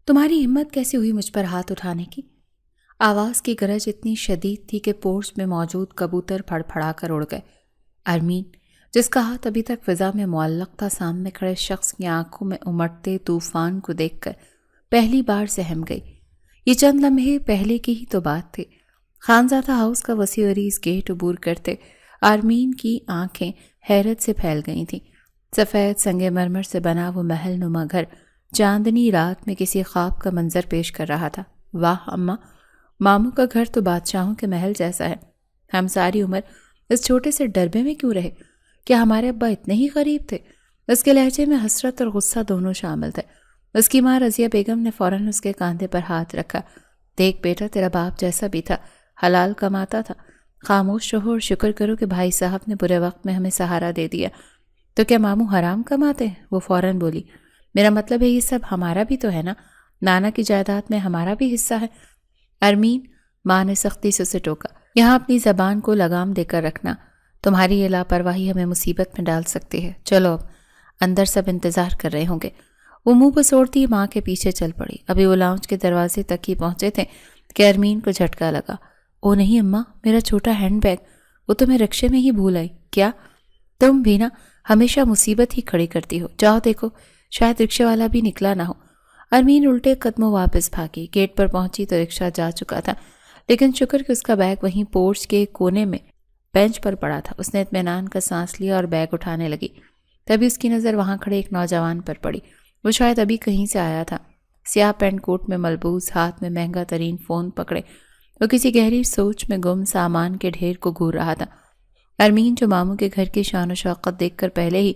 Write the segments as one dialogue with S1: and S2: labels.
S1: تمہاری ہمت کیسی ہوئی مجھ پر ہاتھ اٹھانے کی؟ آواز کی گرج اتنی شدید تھی کہ پورچ میں موجود کبوتر پھڑ پھڑا کر اڑ گئے۔ ارمین، جس کا ہاتھ ابھی تک فضا میں معلق تھا، سامنے کھڑے شخص کی آنکھوں میں امٹتے طوفان کو دیکھ کر پہلی بار سہم گئی۔ یہ چند لمحے پہلے کی ہی تو بات تھی۔ خانزادہ ہاؤس کا وسیع عریض گیٹ عبور کرتے آرمین کی آنکھیں حیرت سے پھیل گئی تھیں۔ سفید سنگ مرمر سے بنا وہ محل نما گھر چاندنی رات میں کسی خواب کا منظر پیش کر رہا تھا۔ واہ اماں، ماموں کا گھر تو بادشاہوں کے محل جیسا ہے۔ ہم ساری عمر اس چھوٹے سے ڈربے میں کیوں رہے؟ کیا ہمارے ابا اتنے ہی غریب تھے؟ اس کے لہجے میں حسرت اور غصہ دونوں شامل تھے۔ اس کی ماں رضیہ بیگم نے فوراً اس کے کاندھے پر ہاتھ رکھا۔ دیکھ بیٹا، تیرا باپ جیسا بھی تھا، حلال کماتا تھا۔ خاموش رہو اور شکر کرو کہ بھائی صاحب نے برے وقت میں ہمیں سہارا دے دیا۔ تو کیا ماموں حرام کماتے ہیں؟ وہ فوراً بولی۔ میرا مطلب ہے یہ سب ہمارا بھی تو ہے نا، نانا کی جائیداد میں ہمارا بھی حصہ ہے۔ ارمین، ماں نے سختی سے اسے ٹوکا، یہاں اپنی زبان کو لگام دے کر رکھنا، تمہاری یہ لاپرواہی ہمیں مصیبت میں ڈال سکتی ہے۔ چلو اب، اندر سب انتظار کر رہے ہوں گے۔ وہ منہ بسوڑتی ماں کے پیچھے چل پڑی۔ ابھی وہ لاؤنج کے دروازے تک ہی پہنچے تھے کہ ارمین کو جھٹکا لگا۔ او نہیں اماں، میرا چھوٹا ہینڈ بیگ، وہ تو میں رکشے میں ہی بھول آئی۔ کیا؟ تم بھی نا ہمیشہ مصیبت ہی کھڑی کرتی ہو۔ جاؤ دیکھو، شاید رکشے والا بھی نکلا نہ ہو۔ ارمین الٹے قدموں واپس بھاگی۔ گیٹ پر پہنچی تو رکشہ جا چکا تھا، لیکن شکر کہ اس کا بیگ وہیں پورچ کے کونے میں بینچ پر پڑا تھا۔ اس نے اطمینان کا سانس لیا اور بیگ اٹھانے لگی۔ تبھی اس کی نظر وہاں کھڑے ایک نوجوان پر پڑی۔ وہ شاید ابھی کہیں سے آیا تھا، سیاہ پینٹ کوٹ میں ملبوس، ہاتھ میں مہنگا ترین فون پکڑے۔ وہ کسی گہری سوچ میں گم سامان کے ڈھیر کو گھور رہا تھا۔ ارمین، جو ماموں کے گھر کی شان و شوقت دیکھ کر پہلے ہی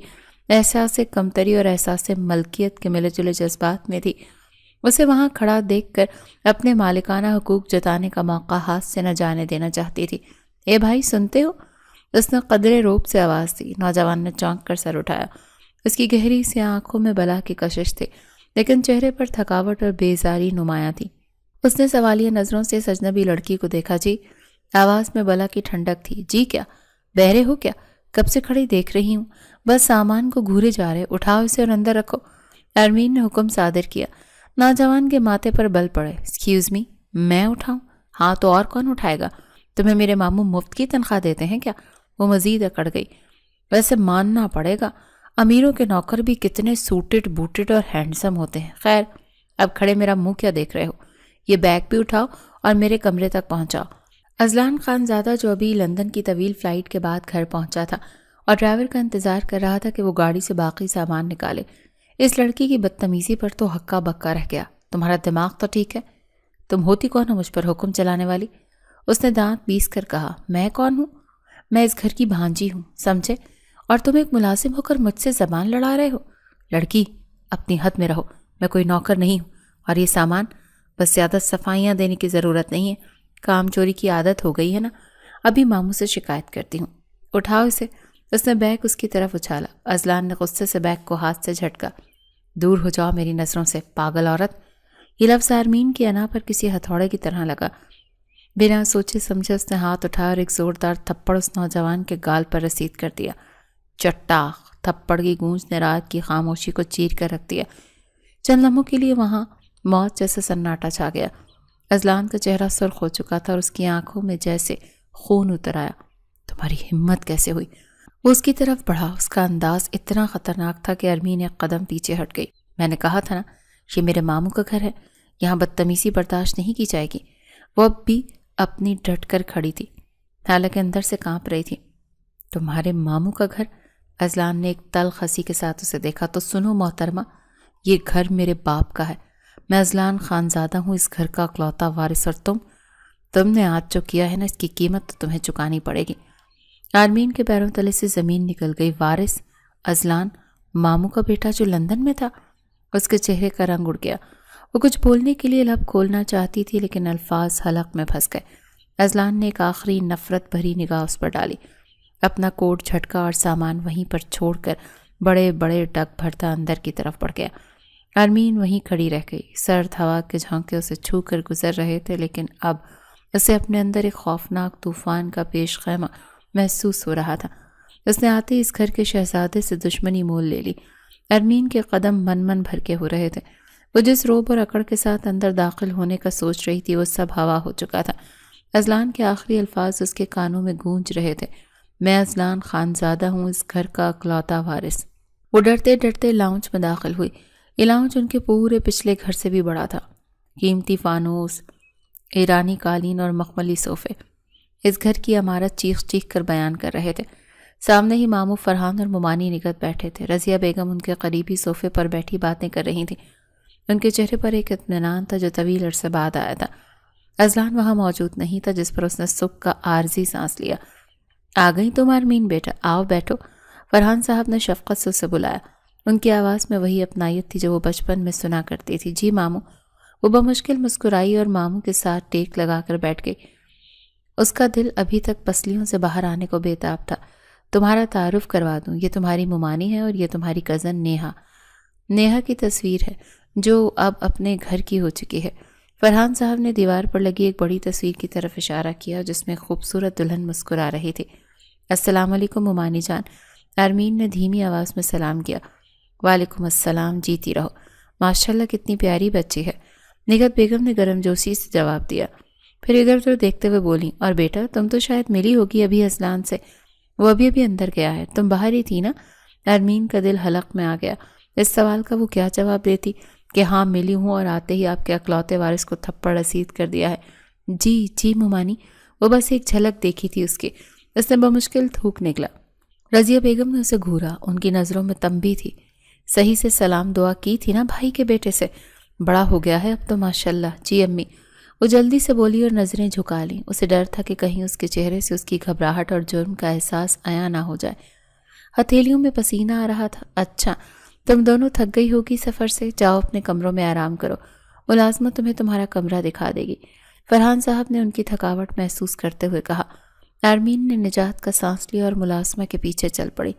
S1: احساس کمتری اور احساس ملکیت کے ملے جلے جذبات میں تھی، اسے وہاں کھڑا دیکھ کر اپنے مالکانہ حقوق جتانے کا موقع ہاتھ سے نہ جانے دینا چاہتی تھی۔ اے بھائی، سنتے ہو؟ اس نے قدرے روب سے آواز دی۔ نوجوان نے چونک کر سر اٹھایا۔ اس کی گہری سی آنکھوں میں بلا کی کشش تھی، لیکن چہرے پر تھکاوٹ اور بیزاری نمایاں تھی۔ اس نے سوالیہ نظروں سے اس اجنبی لڑکی کو دیکھا۔ جی؟ آواز میں بلا کی ٹھنڈک تھی۔ جی کیا؟ بہرے ہو کیا؟ کب سے کھڑی دیکھ رہی ہوں، بس سامان کو گھورے جا رہے، اٹھاؤ اسے اور اندر رکھو۔ ارمین نے حکم صادر کیا۔ نوجوان کے ماتھے پر بل پڑے۔ ایکسکیوز می، میں اٹھاؤں؟ ہاں تو اور کون اٹھائے گا؟ تمہیں میرے ماموں مفت کی تنخواہ دیتے ہیں کیا؟ وہ مزید اکڑ گئی۔ ویسے ماننا پڑے گا، امیروں کے نوکر بھی کتنے سوٹڈ بوٹڈ اور ہینڈسم ہوتے ہیں۔ خیر، اب کھڑے میرا منہ کیا دیکھ رہے ہو؟ یہ بیگ بھی اٹھاؤ اور میرے کمرے تک پہنچاؤ۔ اذلان خان زادہ، جو ابھی لندن کی طویل فلائٹ کے بعد گھر پہنچا تھا اور ڈرائیور کا انتظار کر رہا تھا کہ وہ گاڑی سے باقی سامان نکالے، اس لڑکی کی بدتمیزی پر تو ہکا بکا رہ گیا۔ تمہارا دماغ تو ٹھیک ہے؟ تم ہوتی کون ہو مجھ پر حکم چلانے والی؟ اس نے دانت پیس کر کہا۔ میں کون ہوں؟ میں اس گھر کی بھانجی ہوں، سمجھے؟ اور تم ایک ملازم ہو کر مجھ سے زبان لڑا رہے ہو؟ لڑکی، اپنی حد میں رہو، میں کوئی نوکر نہیں ہوں۔ اور یہ سامان، بس زیادہ صفائیاں دینے کی ضرورت نہیں ہے، کام چوری کی عادت ہو گئی ہے نا، ابھی ماموں سے شکایت کرتی ہوں۔ اٹھاؤ اسے۔ اس نے بیگ اس کی طرف اچھالا۔ اذلان نے غصے سے بیگ کو ہاتھ سے جھٹکا۔ دور ہو جاؤ میری نظروں سے، پاگل عورت۔ یہ لفظ ارمین کی انا پر کسی ہتھوڑے کی طرح لگا۔ بنا سوچے سمجھے اس نے ہاتھ اٹھایا اور ایک زوردار تھپڑ اس نوجوان کے گال پر رسید کر دیا۔ چٹاخ! تھپڑ کی گونج نے رات کی خاموشی کو چیر کر رکھ دیا۔ چند لمحوں کے لیے وہاں موت جیسا سناٹا چھا گیا۔ اذلان کا چہرہ سرخ ہو چکا تھا اور اس کی آنکھوں میں جیسے خون اتر آیا۔ تمہاری ہمت کیسے ہوئی؟ وہ اس کی طرف بڑھا۔ اس کا انداز اتنا خطرناک تھا کہ ارمین ایک قدم پیچھے ہٹ گئی۔ میں نے کہا تھا نا، یہ میرے ماموں کا گھر ہے، یہاں بدتمیزی برداشت نہیں کی جائے گی۔ وہ اب بھی اپنی ڈٹ کر کھڑی تھی، حالانکہ اندر سے کانپ رہی تھی۔ تمہارے ماموں کا گھر؟ اذلان نے ایک تلخ ہنسی کے ساتھ اسے دیکھا۔ تو سنو محترمہ، یہ گھر میرے باپ کا ہے، میں اذلان خانزادہ ہوں، اس گھر کا اکلوتا وارث، اور تم نے آج جو کیا ہے نا، اس کی قیمت تو تمہیں چکانی پڑے گی۔ ارمین کے پیروں تلے سے زمین نکل گئی۔ وارث؟ اذلان، ماموں کا بیٹا جو لندن میں تھا؟ اس کے چہرے کا رنگ اڑ گیا۔ وہ کچھ بولنے کے لیے لب کھولنا چاہتی تھی، لیکن الفاظ حلق میں پھنس گئے۔ اذلان نے ایک آخری نفرت بھری نگاہ اس پر ڈالی، اپنا کوٹ جھٹکا اور سامان وہیں پر چھوڑ کر بڑے بڑے ڈگ بھرتا اندر کی طرف بڑھ گیا۔ ارمین وہیں کھڑی رہ گئی۔ سرد ہوا کے جھونکے اسے چھو کر گزر رہے تھے، لیکن اب اسے اپنے اندر ایک خوفناک طوفان کا پیش خیمہ محسوس ہو رہا تھا۔ اس نے آتے اس گھر کے شہزادے سے دشمنی مول لے لی۔ ارمین کے قدم من من بھر کے ہو رہے تھے۔ وہ جس روب اور اکڑ کے ساتھ اندر داخل ہونے کا سوچ رہی تھی وہ سب ہوا ہو چکا تھا۔ اذلان کے آخری الفاظ اس کے کانوں میں گونج رہے تھے، میں اذلان خانزادہ ہوں، اس گھر کا اکلوتا وارث۔ وہ ڈرتے ڈرتے لاؤنج میں داخل ہوئی۔ یہ لاؤنج ان کے پورے پچھلے گھر سے بھی بڑا تھا۔ قیمتی فانوس، ایرانی قالین اور مخملی صوفے اس گھر کی عمارت چیخ چیخ کر بیان کر رہے تھے۔ سامنے ہی ماموں فرحان اور ممانی نگہت بیٹھے تھے۔ رضیہ بیگم ان کے قریبی صوفے پر بیٹھی باتیں کر رہی تھیں۔ ان کے چہرے پر ایک اطمینان تھا جو طویل عرصے بعد آیا تھا۔ اذلان وہاں موجود نہیں تھا، جس پر اس نے سکھ کا عارضی سانس لیا۔ آ گئی تم آرمین بیٹا، آؤ بیٹھو۔ فرحان صاحب نے شفقت سے اسے بلایا۔ ان کی آواز میں وہی اپنائیت تھی جو وہ بچپن میں سنا کرتی تھی۔ جی ماموں۔ وہ بمشکل مسکرائی اور ماموں کے ساتھ ٹیک لگا کر بیٹھ گئی۔ اس کا دل ابھی تک پسلیوں سے باہر آنے کو بےتاب تھا۔ تمہارا تعارف کروا دوں، یہ تمہاری ممانی ہے اور یہ تمہاری کزن نیہا۔ نیہا کی تصویر ہے جو اب اپنے گھر کی ہو چکی ہے۔ فرحان صاحب نے دیوار پر لگی ایک بڑی تصویر کی طرف اشارہ کیا جس میں خوبصورت دلہن مسکرا رہی تھی۔ السلام علیکم ممانی جان۔ آرمین نے دھیمی آواز میں سلام کیا۔ وعلیکم السلام، جیتی رہو۔ ماشاءاللہ کتنی پیاری بچی ہے، نگہت بیگم نے گرم جوشی سے جواب دیا۔ پھر ادھر ادھر دیکھتے ہوئے بولی، اور بیٹا تم تو شاید ملی ہوگی ابھی اذلان سے، وہ ابھی اندر گیا ہے، تم باہر ہی تھی نا؟ آرمین کا دل حلق میں آ گیا۔ اس سوال کا وہ کیا جواب دیتی کہ ہاں ملی ہوں اور آتے ہی آپ کے اکلوتے وارث کو تھپڑ رسید کر دیا ہے۔ جی ممانی۔ وہ بس ایک جھلک دیکھی تھی اس کی۔ اس نے بمشکل تھوک نکلا۔ رضیہ بیگم نے اسے گھورا، ان کی نظروں میں تنبیہ تھی۔ صحیح سے سلام دعا کی تھی نا بھائی کے بیٹے سے؟ بڑا ہو گیا ہے اب تو ماشاءاللہ۔ جی امی۔ وہ جلدی سے بولی اور نظریں جھکا لیں۔ اسے ڈر تھا کہ کہیں اس کے چہرے سے اس کی گھبراہٹ اور جرم کا احساس عیاں نہ ہو جائے۔ ہتھیلیوں میں پسینہ آ رہا تھا۔ اچھا تم دونوں تھک گئی ہوگی سفر سے، جاؤ اپنے کمروں میں آرام کرو، ملازمہ تمہیں تمہارا کمرہ دکھا دے گی، فرحان صاحب نے ان کی تھکاوٹ محسوس کرتے ہوئے کہا۔ آرمین نے نجات کا سانس لیا اور ملازمہ کے پیچھے چل پڑی۔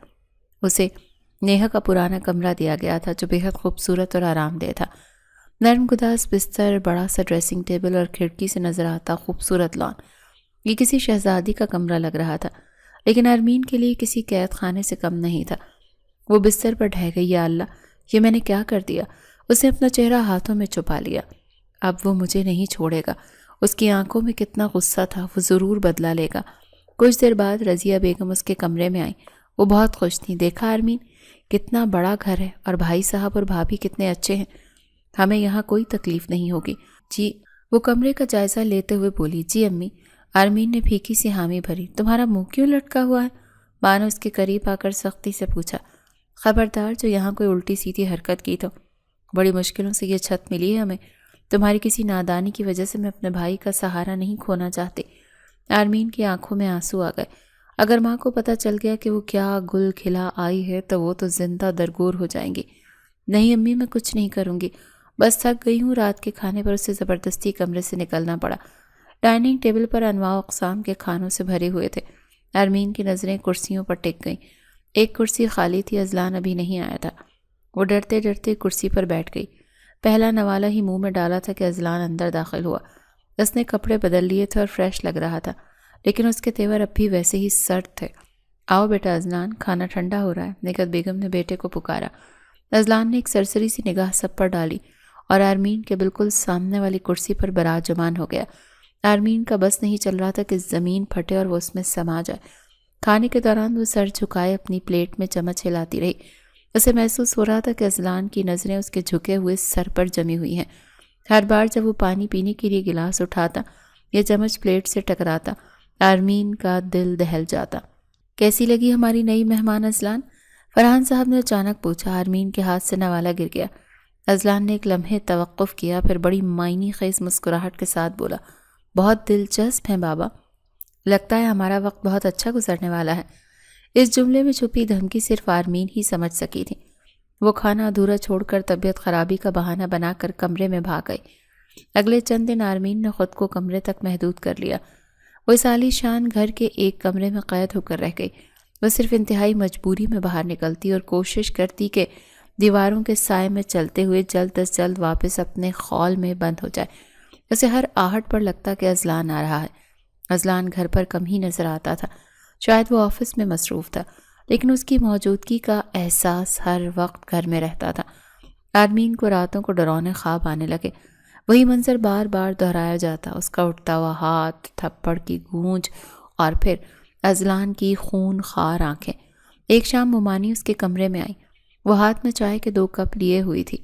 S1: اسے نیہا کا پرانا کمرہ دیا گیا تھا جو بہت خوبصورت اور آرام دہ تھا۔ نرم گداز بستر، بڑا سا ڈریسنگ ٹیبل اور کھڑکی سے نظر آتا خوبصورت لان۔ یہ کسی شہزادی کا کمرہ لگ رہا تھا، لیکن آرمین کے لیے کسی قید خانے سے کم نہیں تھا۔ وہ بستر پر ڈھہ گئی۔ یا اللہ، یہ میں نے کیا کر دیا؟ اس نے اپنا چہرہ ہاتھوں میں چھپا لیا۔ اب وہ مجھے نہیں چھوڑے گا۔ اس کی آنکھوں میں کتنا غصہ تھا، وہ ضرور بدلہ لے گا۔ کچھ دیر بعد رضیہ بیگم اس کے کمرے میں آئیں۔ وہ بہت خوش تھیں۔ دیکھا آرمین، کتنا بڑا گھر ہے اور بھائی صاحب اور بھابھی کتنے اچھے ہیں، ہمیں یہاں کوئی تکلیف نہیں ہوگی۔ جی۔ وہ کمرے کا جائزہ لیتے ہوئے بولی۔ جی امی۔ آرمین نے پھیکی سی حامی بھری۔ تمہارا منہ کیوں لٹکا ہوا ہے؟ ماں نے اس کے قریب آ کر سختی سے پوچھا۔ خبردار جو یہاں کوئی الٹی سیدھی حرکت کی تو۔ بڑی مشکلوں سے یہ چھت ملی ہے ہمیں، تمہاری کسی نادانی کی وجہ سے میں اپنے بھائی کا سہارا نہیں کھونا چاہتی۔ آرمین کی آنکھوں میں آنسو آ گئے۔ اگر ماں کو پتہ چل گیا کہ وہ کیا گل کھلا آئی ہے تو وہ تو زندہ درگور ہو جائیں گی۔ نہیں امی، میں کچھ نہیں کروں گی، بس تھک گئی ہوں۔ رات کے کھانے پر اسے زبردستی کمرے سے نکلنا پڑا۔ ڈائننگ ٹیبل پر انواع و اقسام کے کھانوں سے بھرے ہوئے تھے۔ آرمین کی نظریں کرسیوں پر ٹک گئیں۔ ایک کرسی خالی تھی، اذلان ابھی نہیں آیا تھا۔ وہ ڈرتے ڈرتے کرسی پر بیٹھ گئی۔ پہلا نوالہ ہی منہ میں ڈالا تھا کہ اذلان اندر داخل ہوا۔ اس نے کپڑے بدل لیے تھے اور فریش لگ رہا تھا، لیکن اس کے تیور اب بھی ویسے ہی سرد تھے۔ آؤ بیٹا اذلان، کھانا ٹھنڈا ہو رہا ہے، نگہت بیگم نے بیٹے کو پکارا۔ اذلان نے ایک سرسری سی نگاہ سب پر ڈالی اور آرمین کے بالکل سامنے والی کرسی پر براجمان ہو گیا۔ آرمین کا بس نہیں چل رہا تھا کہ زمین پھٹے اور وہ اس میں سما جائے۔ کھانے کے دوران وہ سر جھکائے اپنی پلیٹ میں چمچ ہلاتی رہی۔ اسے محسوس ہو رہا تھا کہ اذلان کی نظریں اس کے جھکے ہوئے سر پر جمی ہوئی ہیں۔ ہر بار جب وہ پانی پینے کے لیے گلاس اٹھاتا یا چمچ پلیٹ سے ٹکراتا، آرمین کا دل دہل جاتا۔ کیسی لگی ہماری نئی مہمان اذلان؟ فرحان صاحب نے اچانک پوچھا۔ آرمین کے ہاتھ سے نوالہ گر گیا۔ اذلان نے ایک لمحے توقف کیا، پھر بڑی معنی خیز مسکراہٹ کے ساتھ بولا، بہت دلچسپ ہیں بابا، لگتا ہے ہمارا وقت بہت اچھا گزرنے والا ہے۔ اس جملے میں چھپی دھمکی صرف آرمین ہی سمجھ سکی تھی۔ وہ کھانا ادھورا چھوڑ کر طبیعت خرابی کا بہانہ بنا کر کمرے میں بھاگ گئی۔ اگلے چند دن آرمین نے خود کو کمرے تک محدود کر لیا۔ وہ اس عالی شان گھر کے ایک کمرے میں قید ہو کر رہ گئی۔ وہ صرف انتہائی مجبوری میں باہر نکلتی اور کوشش کرتی کہ دیواروں کے سائے میں چلتے ہوئے جلد از جلد واپس اپنے خول میں بند ہو جائے۔ اسے ہر آہٹ پر لگتا کہ اذلان آ رہا ہے۔ اذلان گھر پر کم ہی نظر آتا تھا، شاید وہ آفس میں مصروف تھا، لیکن اس کی موجودگی کا احساس ہر وقت گھر میں رہتا تھا۔ آرمین کو راتوں کو ڈراؤنے خواب آنے لگے، وہی منظر بار بار دہرایا جاتا، اس کا اٹھتا ہوا ہاتھ، تھپڑ کی گونج، اور پھر اذلان کی خون خوار آنکھیں۔ ایک شام ممانی اس کے کمرے میں آئی، وہ ہاتھ میں چائے کے 2 کپ لیے ہوئی تھی۔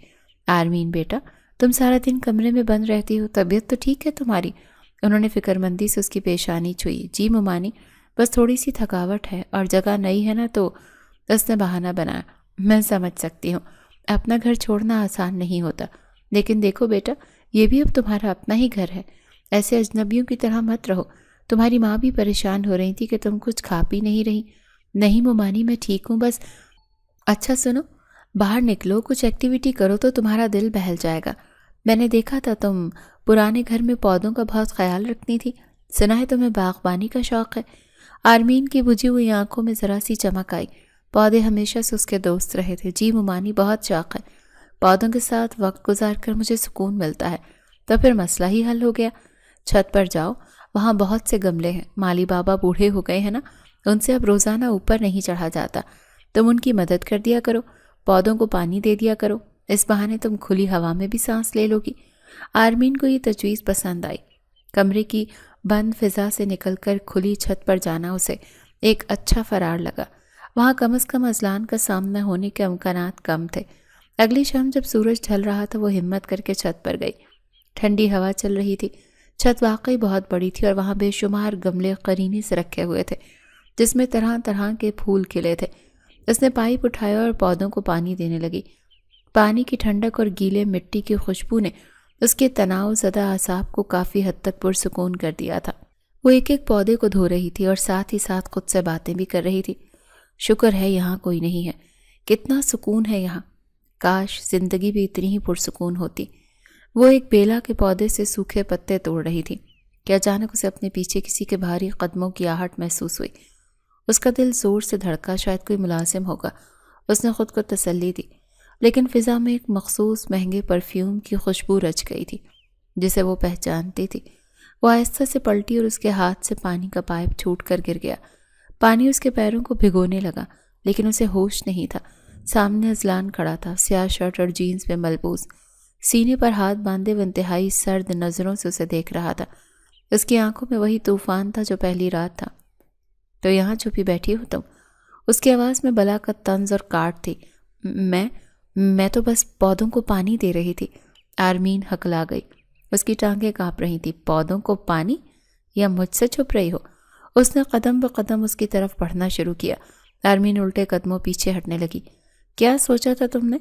S1: آرمین بیٹا، تم سارا دن کمرے میں بند رہتی ہو، طبیعت تو ٹھیک ہے تمہاری؟ انہوں نے فکر مندی سے اس کی پیشانی چھوئی۔ جی ممانی، بس تھوڑی سی تھکاوٹ ہے، اور جگہ نئی ہے نا تو اس نے بہانہ بنایا۔ میں سمجھ سکتی ہوں، اپنا گھر چھوڑنا آسان نہیں ہوتا، لیکن دیکھو بیٹا، یہ بھی اب تمہارا اپنا ہی گھر ہے، ایسے اجنبیوں کی طرح مت رہو۔ تمہاری ماں بھی پریشان ہو رہی تھی کہ تم کچھ کھا پی نہیں رہی۔ نہیں ممانی، میں ٹھیک ہوں، بس اچھا سنو، باہر نکلو، کچھ ایکٹیویٹی کرو تو تمہارا دل بہل جائے گا۔ میں نے دیکھا تھا تم پرانے گھر میں پودوں کا بہت خیال رکھتی تھی، سنا ہے تمہیں باغبانی کا شوق ہے۔ آرمین کی بجھی ہوئی آنکھوں میں ذرا سی چمک آئی، پودے ہمیشہ سے اس کے دوست رہے تھے۔ جی ممانی، بہت شوق ہے، پودوں کے ساتھ وقت گزار کر مجھے سکون ملتا ہے۔ تو پھر مسئلہ ہی حل ہو گیا، چھت پر جاؤ، وہاں بہت سے گملے ہیں، مالی بابا بوڑھے ہو گئے ہیں نا، ان سے اب روزانہ اوپر نہیں چڑھا جاتا، تم ان کی مدد کر دیا کرو، پودوں کو پانی دے دیا کرو، اس بہانے تم کھلی ہوا میں بھی سانس لے لو گی۔ آرمین کو یہ تجویز پسند آئی۔ کمرے کی بند فضا سے نکل کر کھلی چھت پر جانا اسے ایک اچھا فرار لگا، وہاں کم از کم اذلان کا سامنا ہونے کے امکانات کم تھے۔ اگلی شام جب سورج ڈھل رہا تھا وہ ہمت کر کے چھت پر گئی، ٹھنڈی ہوا چل رہی تھی، چھت واقعی بہت بڑی تھی اور وہاں بے شمار گملے قرینی سے رکھے ہوئے تھے جس میں طرح طرح کے پھول کھلے تھے۔ اس نے پائپ اٹھایا اور پودوں کو پانی دینے لگی۔ پانی کی ٹھنڈک اور گیلے مٹی کی خوشبو نے اس کے تناؤ زدہ اعصاب کو کافی حد تک پرسکون کر دیا تھا۔ وہ ایک ایک پودے کو دھو رہی تھی اور ساتھ ہی ساتھ خود سے باتیں بھی کر رہی تھی۔ شکر ہے یہاں کوئی نہیں ہے، کتنا سکون ہے یہاں، کاش زندگی بھی اتنی ہی پرسکون ہوتی۔ وہ ایک بیلا کے پودے سے سوکھے پتے توڑ رہی تھی کہ اچانک اسے اپنے پیچھے کسی کے بھاری قدموں کی آہٹ محسوس ہوئی۔ اس کا دل زور سے دھڑکا، شاید کوئی ملازم ہوگا، اس نے خود کو تسلی دی، لیکن فضا میں ایک مخصوص مہنگے پرفیوم کی خوشبو رچ گئی تھی جسے وہ پہچانتی تھی۔ وہ آہستہ سے پلٹی اور اس کے ہاتھ سے پانی کا پائپ چھوٹ کر گر گیا۔ پانی اس کے پیروں کو بھگونے لگا، لیکن اسے ہوش نہیں تھا۔ سامنے اذلان کھڑا تھا، سیاہ شرٹ اور جینز میں ملبوس، سینے پر ہاتھ باندھے وہ انتہائی سرد نظروں سے اسے دیکھ رہا تھا۔ اس کی آنکھوں میں وہی طوفان تھا جو پہلی رات تھا۔ تو یہاں چھپی بیٹھی ہو تم؟ اس کی آواز میں بلاکت طنز اور کاٹ تھی۔ میں تو بس پودوں کو پانی دے رہی تھی۔ آرمین ہکلا گئی، اس کی ٹانگیں کانپ رہی تھی۔ پودوں کو پانی؟ یا مجھ سے چھپ رہی ہو؟ اس نے قدم بقدم اس کی طرف بڑھنا شروع کیا۔ آرمین الٹے قدموں پیچھے ہٹنے لگی۔ کیا سوچا تھا تم نے؟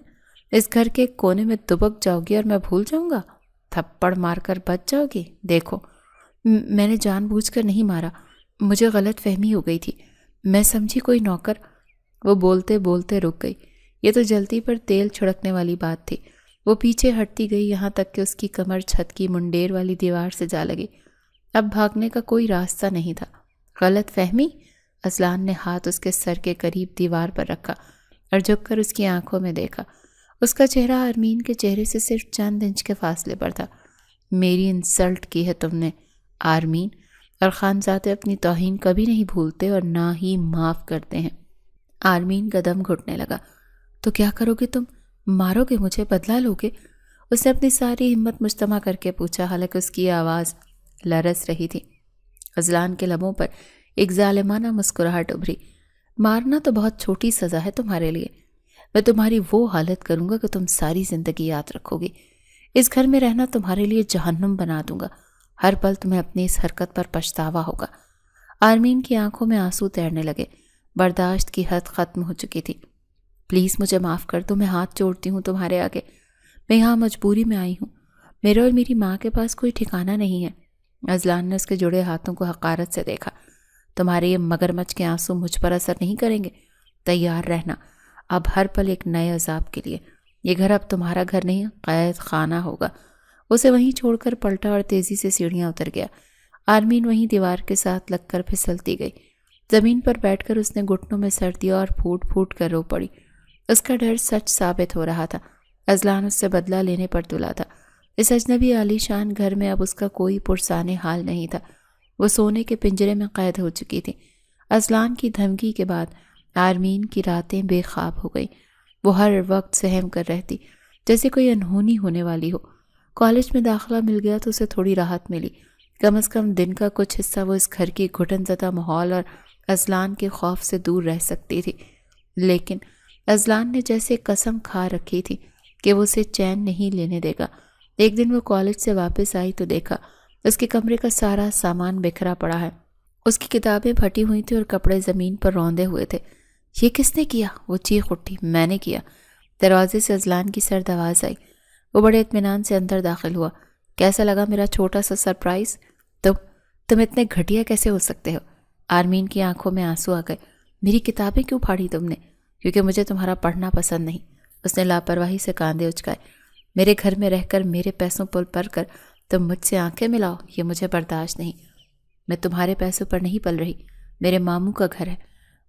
S1: اس گھر کے کونے میں دبک جاؤ گی اور میں بھول جاؤں گا؟ تھپڑ مار کر بچ جاؤ گی؟ دیکھو، میں نے جان بوجھ کر نہیں مارا، مجھے غلط فہمی ہو گئی تھی، میں سمجھی کوئی نوکر۔ وہ بولتے بولتے رک گئی، یہ تو جلتی پر تیل چھڑکنے والی بات تھی۔ وہ پیچھے ہٹتی گئی یہاں تک کہ اس کی کمر چھت کی منڈیر والی دیوار سے جا لگی۔ اب بھاگنے کا کوئی راستہ نہیں تھا۔ غلط فہمی؟ اذلان نے ہاتھ اس کے سر کے قریب دیوار پر رکھا اور جھک کر اس کی آنکھوں میں دیکھا۔ اس کا چہرہ آرمین کے چہرے سے صرف چند انچ کے فاصلے پر تھا۔ میری انسلٹ کی ہے تم نے آرمین، اور خانزادے اپنی توہین کبھی نہیں بھولتے اور نہ ہی معاف کرتے ہیں۔ آرمین کا دم گھٹنے لگا۔ تو کیا کرو گے تم؟ مارو گے مجھے؟ بدلہ لو گے؟ اس نے اپنی ساری ہمت مجتمع کر کے پوچھا، حالانکہ اس کی آواز لرز رہی تھی۔ اذلان کے لبوں پر ایک ظالمانہ مسکراہٹ ابھری۔ مارنا تو بہت چھوٹی سزا ہے تمہارے لیے، میں تمہاری وہ حالت کروں گا کہ تم ساری زندگی یاد رکھو گی۔ اس گھر میں رہنا تمہارے لیے جہنم بنا دوں گا، ہر پل تمہیں اپنی اس حرکت پر پچھتاوا ہوگا۔ آرمین کی آنکھوں میں آنسو تیرنے لگے، برداشت کی حد ختم ہو چکی تھی۔ پلیز مجھے معاف کر دو، میں ہاتھ جوڑتی ہوں تمہارے آگے، میں یہاں مجبوری میں آئی ہوں، میرے اور میری ماں کے پاس کوئی ٹھکانہ نہیں ہے۔ اذلان نے اس کے جڑے ہاتھوں کو حقارت سے دیکھا۔ تمہارے یہ مگرمچھ کے آنسو مجھ پر اثر نہیں کریں گے، تیار رہنا، اب ہر پل ایک نئے عذاب کے لیے۔ یہ گھر اب تمہارا گھر نہیں، قید خانہ ہوگا۔ اسے وہیں چھوڑ کر پلٹا اور تیزی سے سیڑھیاں اتر گیا۔ آرمین وہیں دیوار کے ساتھ لگ کر پھسلتی گئی۔ زمین پر بیٹھ کر اس نے گھٹنوں میں سر دیا اور پھوٹ پھوٹ کر رو پڑی۔ اس کا ڈر سچ ثابت ہو رہا تھا۔ اذلان اس سے بدلہ لینے پر تلا تھا۔ اس اجنبی عالی شان گھر میں اب اس کا کوئی پرسان حال نہیں تھا۔ وہ سونے کے پنجرے میں قید ہو چکی تھی۔ اذلان کی دھمکی کے بعد آرمین کی راتیں بے خواب ہو گئی۔ وہ ہر وقت سہم کر رہتی، جیسے کوئی انہونی ہونے والی ہو۔ کالج میں داخلہ مل گیا تو اسے تھوڑی راحت ملی، کم از کم دن کا کچھ حصہ وہ اس گھر کی گھٹن زدہ ماحول اور اذلان کے خوف سے دور رہ سکتی تھی۔ لیکن اذلان نے جیسے قسم کھا رکھی تھی کہ وہ اسے چین نہیں لینے دے گا۔ ایک دن وہ کالج سے واپس آئی تو دیکھا اس کے کمرے کا سارا سامان بکھرا پڑا ہے۔ اس کی کتابیں پھٹی ہوئی تھیں اور کپڑے زمین پر روندے ہوئے تھے۔ یہ کس نے کیا؟ وہ چیخ اٹھی۔ میں نے کیا۔ دروازے سے اذلان کی سرد آواز آئی۔ وہ بڑے اطمینان سے اندر داخل ہوا۔ کیسا لگا میرا چھوٹا سا سرپرائز؟ تم اتنے گھٹیا کیسے ہو سکتے ہو؟ آرمین کی آنکھوں میں آنسو آ گئے۔ میری کتابیں کیوں پھاڑی تم نے؟ کیونکہ مجھے تمہارا پڑھنا پسند نہیں۔ اس نے لاپرواہی سے کاندھے اچکائے۔ میرے گھر میں رہ کر میرے پیسوں پر کر تم مجھ سے آنکھیں ملاؤ، یہ مجھے برداشت نہیں۔ میں تمہارے پیسوں پر نہیں پل رہی، میرے ماموں کا گھر ہے۔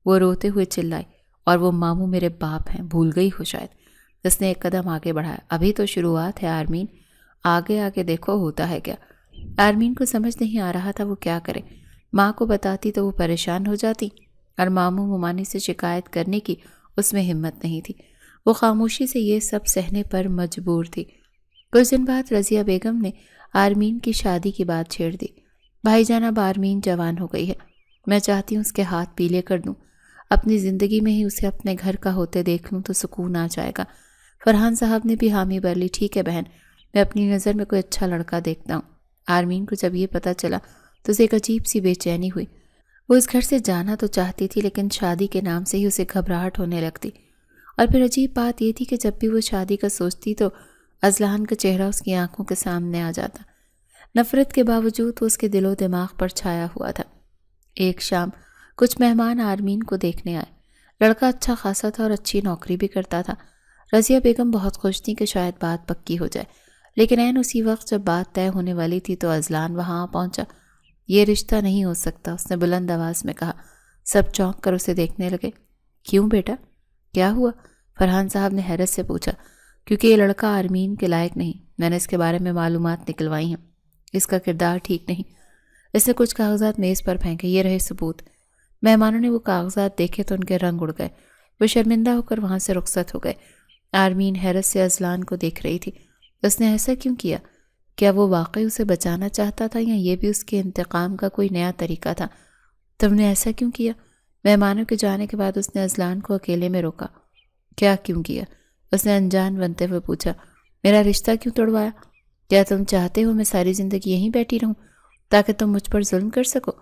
S1: وہ روتے ہوئے چلائی۔ اور وہ ماموں میرے باپ ہیں، بھول گئی ہو شاید۔ اس نے ایک قدم آگے بڑھایا۔ ابھی تو شروعات ہے آرمین، آگے آگے دیکھو ہوتا ہے کیا۔ آرمین کو سمجھ نہیں آ رہا تھا وہ کیا کرے۔ ماں کو بتاتی تو وہ پریشان ہو جاتی، اور ماموں ممانی سے شکایت کرنے کی اس میں ہمت نہیں تھی۔ وہ خاموشی سے یہ سب سہنے پر مجبور تھی۔ کچھ دن بعد رضیہ بیگم نے آرمین کی شادی کی بات چھیڑ دی۔ بھائی جان اب آرمین جوان ہو گئی ہے، میں چاہتی ہوں اس کے ہاتھ پیلے کر دوں، اپنی زندگی میں ہی اسے اپنے گھر کا ہوتے دیکھ لوں تو سکون آ جائے گا۔ فرحان صاحب نے بھی حامی بھر لی۔ ٹھیک ہے بہن، میں اپنی نظر میں کوئی اچھا لڑکا دیکھتا ہوں۔ آرمین کو جب یہ پتہ چلا تو اسے ایک عجیب سی بے چینی ہوئی۔ وہ اس گھر سے جانا تو چاہتی تھی، لیکن شادی کے نام سے ہی اسے گھبراہٹ ہونے لگتی۔ اور پھر عجیب بات یہ تھی کہ جب بھی وہ شادی کا سوچتی تو اذلان کا چہرہ اس کی آنکھوں کے سامنے آ جاتا۔ نفرت کے باوجود وہ اس کے دل و دماغ پر چھایا ہوا تھا۔ ایک شام کچھ مہمان آرمین کو دیکھنے آئے۔ لڑکا اچھا خاصا تھا اور اچھی نوکری بھی کرتا تھا۔ رضیہ بیگم بہت خوش تھی کہ شاید بات پکی ہو جائے، لیکن عین اسی وقت جب بات طے ہونے والی تھی تو اذلان وہاں پہنچا۔ یہ رشتہ نہیں ہو سکتا، اس نے بلند آواز میں کہا۔ سب چونک کر اسے دیکھنے لگے۔ کیوں بیٹا، کیا ہوا؟ فرحان صاحب نے حیرت سے پوچھا۔ کیونکہ یہ لڑکا آرمین کے لائق نہیں، میں نے اس کے بارے میں معلومات نکلوائی ہیں، اس کا کردار ٹھیک نہیں۔ اس نے کچھ کاغذات میز پر پھینکے۔ یہ رہے ثبوت۔ مہمانوں نے وہ کاغذات دیکھے تو ان کے رنگ اڑ گئے۔ وہ شرمندہ ہو کر وہاں سے رخصت ہو گئے۔ آرمین حیرت سے اذلان کو دیکھ رہی تھی۔ اس نے ایسا کیوں کیا؟ کیا وہ واقعی اسے بچانا چاہتا تھا یا یہ بھی اس کے انتقام کا کوئی نیا طریقہ تھا؟ تم نے ایسا کیوں کیا؟ مہمانوں کے جانے کے بعد اس نے اذلان کو اکیلے میں روکا۔ کیا کیوں کیا؟ اس نے انجان بنتے ہوئے پوچھا۔ میرا رشتہ کیوں توڑوایا؟ کیا تم چاہتے ہو میں ساری زندگی یہیں بیٹھی رہوں تاکہ تم مجھ پر ظلم کر سکو؟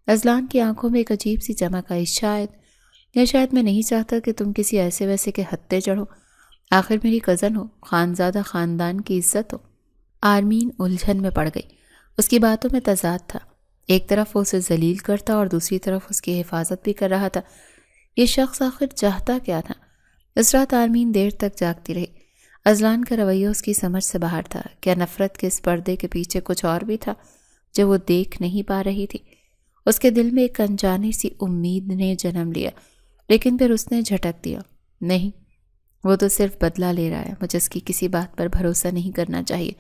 S1: اذلان کی آنکھوں میں ایک عجیب سی چمک آئی۔ شاید میں نہیں چاہتا کہ تم کسی ایسے ویسے کے ہتھے چڑھو، آخر میری کزن ہو، خانزادہ خاندان کی عزت ہو۔ آرمین الجھن میں پڑ گئی۔ اس کی باتوں میں تضاد تھا، ایک طرف وہ اسے ذلیل کرتا اور دوسری طرف اس کی حفاظت بھی کر رہا تھا۔ یہ شخص آخر چاہتا کیا تھا؟ اس رات آرمین دیر تک جاگتی رہی۔ اذلان کا رویہ اس کی سمجھ سے باہر تھا۔ کیا نفرت کے اس پردے کے پیچھے کچھ اور بھی تھا جو وہ دیکھ نہیں پا رہی تھی؟ اس کے دل میں ایک انجانی سی امید نے جنم لیا، لیکن پھر اس نے جھٹک دیا۔ نہیں، وہ تو صرف بدلہ لے رہا ہے، مجھے اس کی کسی بات پر بھروسہ نہیں کرنا چاہیے۔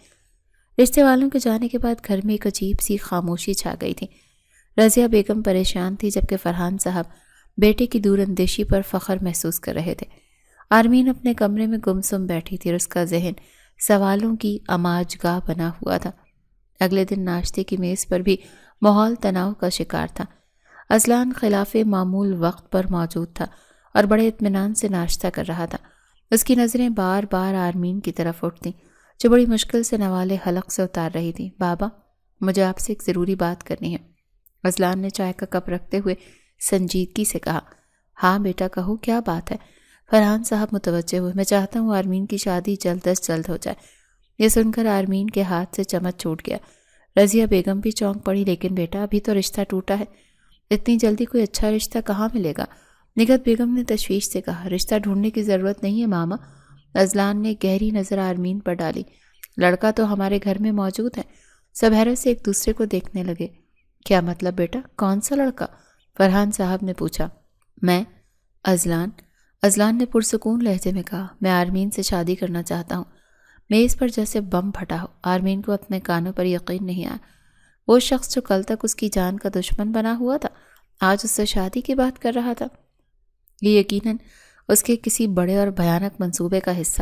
S1: رشتے والوں کے جانے کے بعد گھر میں ایک عجیب سی خاموشی چھا گئی تھی۔ رضیہ بیگم پریشان تھی، جبکہ فرحان صاحب بیٹے کی دور اندیشی پر فخر محسوس کر رہے تھے۔ آرمین اپنے کمرے میں گمسم بیٹھی تھی اور اس کا ذہن سوالوں کی اماج گاہ بنا ہوا تھا۔ اگلے دن ناشتے کی میز پر بھی ماحول تناؤ کا شکار تھا۔ اذلان خلاف معمول وقت پر موجود تھا اور بڑے اطمینان سے ناشتہ کر رہا تھا۔ اس کی نظریں بار بار آرمین کی طرف اٹھتیں، جو بڑی مشکل سے نوالے حلق سے اتار رہی تھی۔ بابا، مجھے آپ سے ایک ضروری بات کرنی ہے۔ اذلان نے چائے کا کپ رکھتے ہوئے سنجیدگی سے کہا۔ ہاں بیٹا کہو، کیا بات ہے؟ فرحان صاحب متوجہ ہوئے۔ میں چاہتا ہوں آرمین کی شادی جلد از جلد ہو جائے۔ یہ سن کر آرمین کے ہاتھ سے چمچ چھوٹ گیا۔ رضیہ بیگم بھی چونک پڑی۔ لیکن بیٹا، ابھی تو رشتہ ٹوٹا ہے، اتنی جلدی کوئی اچھا رشتہ کہاں ملے گا؟ نگہت بیگم نے تشویش سے کہا۔ رشتہ ڈھونڈنے کی ضرورت نہیں ہے ماما۔ اذلان نے گہری نظر آرمین پر ڈالی۔ لڑکا تو ہمارے گھر میں موجود ہے۔ سب حیرت سے ایک دوسرے کو دیکھنے لگے۔ کیا مطلب بیٹا؟ کون سا لڑکا؟ فرحان صاحب نے پوچھا۔ میں اذلان نے پرسکون لہجے میں کہا۔ میں آرمین سے شادی کرنا چاہتا ہوں۔ میز پر جیسے بم پھٹا ہو۔ آرمین کو اپنے کانوں پر یقین نہیں آیا۔ وہ شخص جو کل تک اس کی جان کا دشمن بنا ہوا تھا، آج اس سے شادی کی بات کر رہا تھا۔ یہ یقیناً اس کے کسی بڑے اور بھیانک منصوبے کا حصہ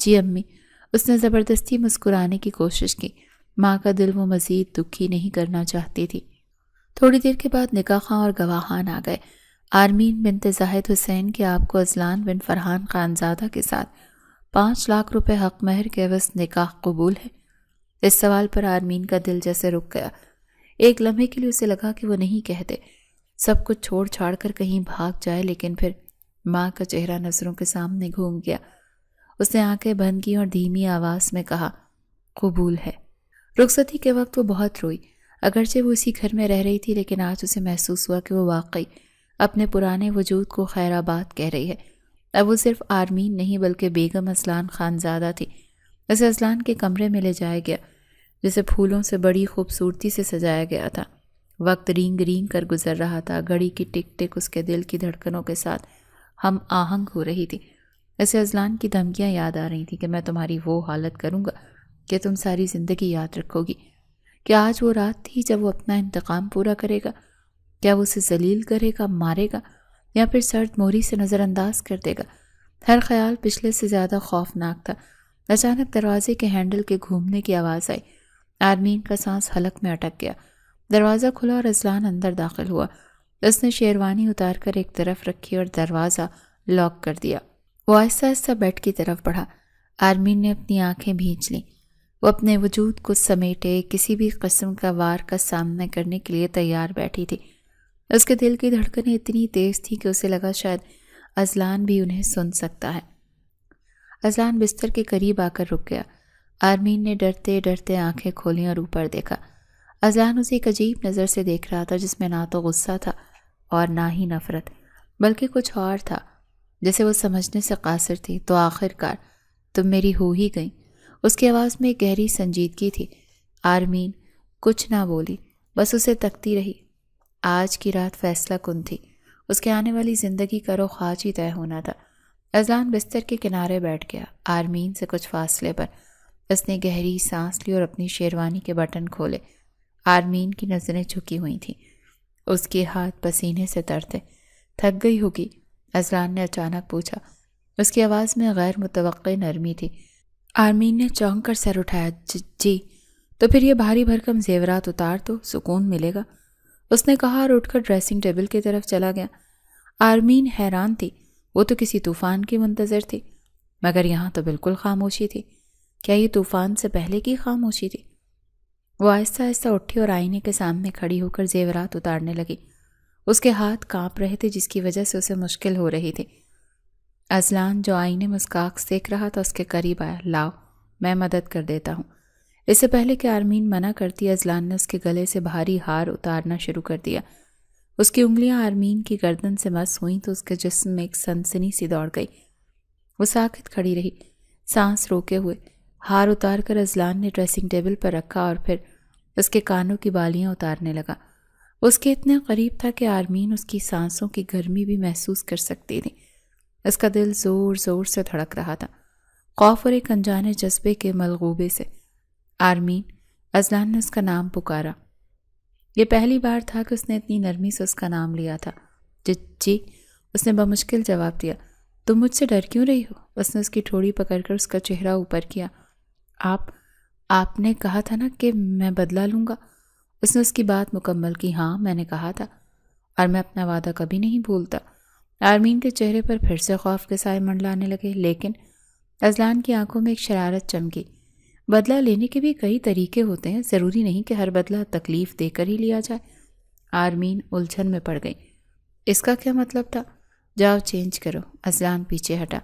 S1: جی امی، اس نے زبردستی مسکرانے کی کوشش کی۔ ماں کا دل وہ مزید دکھی نہیں کرنا چاہتی تھی۔ تھوڑی دیر کے بعد نکاح خواں اور گواہان آ گئے۔ آرمین بنت زاہد حسین کے آپ کو ازلان بن فرحان خانزادہ کے ساتھ 5 لاکھ روپے حق مہر کے عوض نکاح قبول ہے؟ اس سوال پر آرمین کا دل جیسے رک گیا۔ ایک لمحے کے لیے اسے لگا کہ وہ نہیں کہتے، سب کچھ چھوڑ چھاڑ کر کہیں بھاگ جائے، لیکن پھر ماں کا چہرہ نظروں کے سامنے گھوم گیا۔ اس نے آنکھیں بند کی اور دھیمی آواز میں کہا، قبول ہے۔ رخصتی کے وقت وہ بہت روئی۔ اگرچہ وہ اسی گھر میں رہ رہی تھی، لیکن آج اسے محسوس ہوا کہ وہ واقعی اپنے پرانے وجود کو خیر آباد کہہ رہی ہے۔ اب وہ صرف آرمین نہیں بلکہ بیگم ازلان خانزادہ تھی۔ اسے ازلان کے کمرے میں لے جایا گیا، جسے پھولوں سے بڑی خوبصورتی سے سجایا گیا تھا۔ وقت رینگ رینگ کر گزر رہا تھا، گھڑی کی ٹک ٹک اس کے دل کی دھڑکنوں کے ساتھ ہم آہنگ ہو رہی تھی۔ اسے ازلان کی دھمکیاں یاد آ رہی تھیں کہ میں تمہاری وہ حالت کروں گا کہ تم ساری زندگی یاد رکھو گی۔ کیا آج وہ رات تھی جب وہ اپنا انتقام پورا کرے گا؟ کیا وہ اسے ذلیل کرے گا، مارے گا، یا پھر سرد موری سے نظر انداز کر دے گا؟ ہر خیال پچھلے سے زیادہ خوفناک تھا۔ اچانک دروازے کے ہینڈل کے گھومنے کی آواز آئی۔ آرمین کا سانس حلق میں اٹک گیا۔ دروازہ کھلا اور ازلان اندر داخل ہوا۔ اس نے شیروانی اتار کر ایک طرف رکھی اور دروازہ لاک کر دیا۔ وہ آہستہ آہستہ بیڈ کی طرف بڑھا۔ آرمین نے اپنی آنکھیں بھینچ لیں۔ وہ اپنے وجود کو سمیٹے کسی بھی قسم کا وار کا سامنا کرنے کے لیے تیار بیٹھی تھی۔ اس کے دل کی دھڑکنیں اتنی تیز تھیں کہ اسے لگا شاید ازلان بھی انہیں سن سکتا ہے۔ ازلان بستر کے قریب آ کر رک گیا۔ آرمین نے ڈرتے ڈرتے آنکھیں کھولیں اور اوپر دیکھا۔ ازلان اسے ایک عجیب نظر سے دیکھ رہا تھا، جس میں نہ تو غصہ تھا اور نہ ہی نفرت، بلکہ کچھ اور تھا جسے وہ سمجھنے سے قاصر تھی۔ تو آخرکار تم میری ہو ہی گئی۔ اس کی آواز میں ایک گہری سنجیدگی تھی۔ آرمین کچھ نہ بولی، بس اسے تکتی رہی۔ آج کی رات فیصلہ کن تھی۔ اس کے آنے والی زندگی کا رخ آج ہی طے ہونا تھا۔ ازلان بستر کے کنارے بیٹھ گیا، آرمین سے کچھ فاصلے پر۔ اس نے گہری سانس لی اور اپنی شیروانی کے بٹن کھولے۔ آرمین کی نظریں جھکی ہوئی تھیں، اس کے ہاتھ پسینے سے تر تھے۔ تھک گئی ہوگی؟ ازلان نے اچانک پوچھا۔ اس کی آواز میں غیر متوقع نرمی تھی۔ آرمین نے چونک کر سر اٹھایا۔ جی، تو پھر یہ بھاری بھرکم زیورات اتار دو، سکون ملے گا، اس نے کہا اور اٹھ کر ڈریسنگ ٹیبل کی طرف چلا گیا۔ آرمین حیران تھی، وہ تو کسی طوفان کی منتظر تھی، مگر یہاں تو بالکل خاموشی تھی۔ کیا یہ طوفان سے پہلے کی خاموشی تھی؟ وہ آہستہ آہستہ اٹھی اور آئینے کے سامنے کھڑی ہو کر زیورات اتارنے لگی۔ اس کے ہاتھ کانپ رہے تھے، جس کی وجہ سے اسے مشکل ہو رہی تھی۔ ازلان جو آئینے میں مسکاک دیکھ رہا تھا، اس کے قریب آیا۔ لاؤ، میں مدد کر دیتا ہوں۔ اس سے پہلے کہ آرمین منع کرتی، ازلان نے اس کے گلے سے بھاری ہار اتارنا شروع کر دیا۔ اس کی انگلیاں آرمین کی گردن سے مس ہوئیں تو اس کے جسم میں ایک سنسنی سی دوڑ گئی۔ وہ ساکت کھڑی رہی، سانس روکے ہوئے۔ ہار اتار کر ازلان نے ڈریسنگ ٹیبل پر رکھا اور پھر اس کے کانوں کی بالیاں اتارنے لگا۔ اس کے اتنے قریب تھا کہ آرمین اس کی سانسوں کی گرمی بھی محسوس کر سکتی تھی۔ اس کا دل زور زور سے دھڑک رہا تھا، خوف اور ایک انجانے جذبے کے ملغوبے سے۔ آرمین، ازلان نے اس کا نام پکارا۔ یہ پہلی بار تھا کہ اس نے اتنی نرمی سے اس کا نام لیا تھا۔ جی، اس نے بمشکل جواب دیا۔ تم مجھ سے ڈر کیوں رہی ہو؟ اس نے اس کی ٹھوڑی پکڑ کر اس کا چہرہ اوپر کیا۔ آپ نے کہا تھا نا کہ میں بدلہ لوں گا۔ اس نے اس کی بات مکمل کی۔ ہاں، میں نے کہا تھا، اور میں اپنا وعدہ کبھی نہیں بھولتا۔ آرمین کے چہرے پر پھر سے خوف کے سائے منڈلانے لگے، لیکن ازلان کی آنکھوں میں ایک شرارت چمکی۔ بدلہ لینے کے بھی کئی طریقے ہوتے ہیں، ضروری نہیں کہ ہر بدلہ تکلیف دے کر ہی لیا جائے۔ آرمین الجھن میں پڑ گئی۔ اس کا کیا مطلب تھا؟ جاؤ چینج کرو۔ ازلان پیچھے ہٹا۔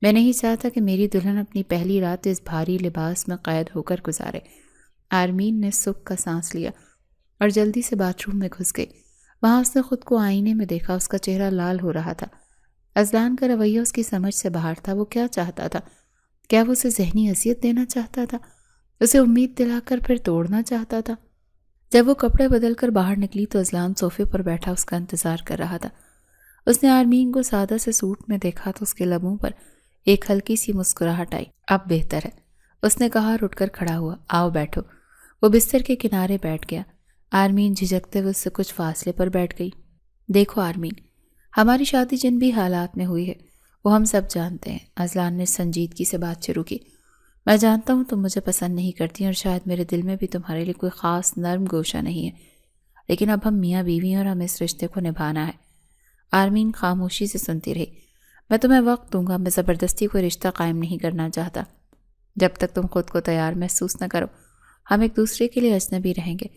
S1: میں نہیں چاہتا کہ میری دلہن اپنی پہلی رات اس بھاری لباس میں قید ہو کر گزارے۔ آرمین نے سکھ کا سانس لیا اور جلدی سے باتھ روم میں گھس گئی۔ وہاں اس نے خود کو آئینے میں دیکھا، اس کا چہرہ لال ہو رہا تھا۔ ازلان کا رویہ اس کی سمجھ سے باہر تھا۔ وہ کیا چاہتا تھا؟ کیا وہ اسے ذہنی اذیت دینا چاہتا تھا؟ اسے امید دلا کر پھر توڑنا چاہتا تھا؟ جب وہ کپڑے بدل کر باہر نکلی تو ازلان صوفے پر بیٹھا اس کا انتظار کر رہا تھا۔ اس نے آرمین کو سادہ سے سوٹ میں دیکھا تو اس کے لبوں پر ایک ہلکی سی مسکراہٹ آئی۔ اب بہتر ہے، اس نے کہا اور اٹھ کر کھڑا ہوا۔ آؤ بیٹھو۔ وہ بستر کے کنارے بیٹھ گیا۔ آرمین جھجکتے ہوئے اس سے کچھ فاصلے پر بیٹھ گئی۔ دیکھو آرمین، ہماری شادی جن بھی حالات میں ہوئی ہے وہ ہم سب جانتے ہیں، اذلان نے سنجیدگی سے بات شروع کی۔ میں جانتا ہوں تم مجھے پسند نہیں کرتی اور شاید میرے دل میں بھی تمہارے لیے کوئی خاص نرم گوشہ نہیں ہے، لیکن اب ہم میاں بیوی ہیں اور ہمیں اس رشتے کو نبھانا ہے۔ آرمین خاموشی سے سنتی رہی۔ میں تمہیں وقت دوں گا، میں زبردستی کوئی رشتہ قائم نہیں کرنا چاہتا۔ جب تک تم خود کو تیار محسوس نہ کرو ہم ایک دوسرے کے لیے اجنبی رہیں گے،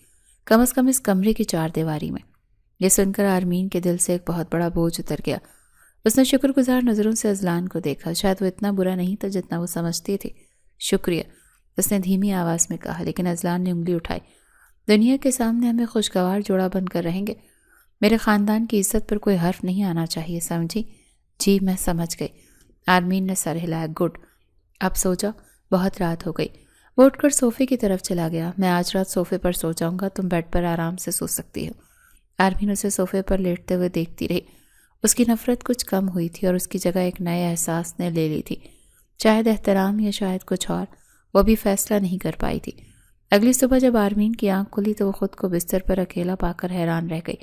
S1: کم از کم اس کمرے کی چار دیواری میں۔ یہ سن کر آرمین کے دل سے ایک بہت بڑا بوجھ اتر گیا۔ اس نے شکر گزار نظروں سے اذلان کو دیکھا، شاید وہ اتنا برا نہیں تھا جتنا وہ سمجھتی تھی۔ شکریہ، اس نے دھیمی آواز میں کہا، لیکن اذلان نے انگلی اٹھائی۔ دنیا کے سامنے ہمیں خوشگوار جوڑا بن کر رہیں گے، میرے خاندان کی عزت پر کوئی حرف نہیں آنا چاہیے، سمجھی؟ جی میں سمجھ گئی، آرمین نے سر ہلایا۔ گڈ، اب سو جاؤ، بہت رات ہو گئی۔ وہ اٹھ کر صوفے کی طرف چلا گیا۔ میں آج رات صوفے پر سو جاؤں گا، تم بیڈ پر آرام سے سو سکتی ہو۔ آرمین اسے صوفے پر لیٹتے ہوئے دیکھتی رہی۔ اس کی نفرت کچھ کم ہوئی تھی اور اس کی جگہ ایک نئے احساس نے لے لی تھی، شاید احترام یا شاید کچھ اور، وہ بھی فیصلہ نہیں کر پائی تھی۔ اگلی صبح جب آرمین کی آنکھ کھلی تو وہ خود کو بستر پر اکیلا پا کر حیران رہ گئی۔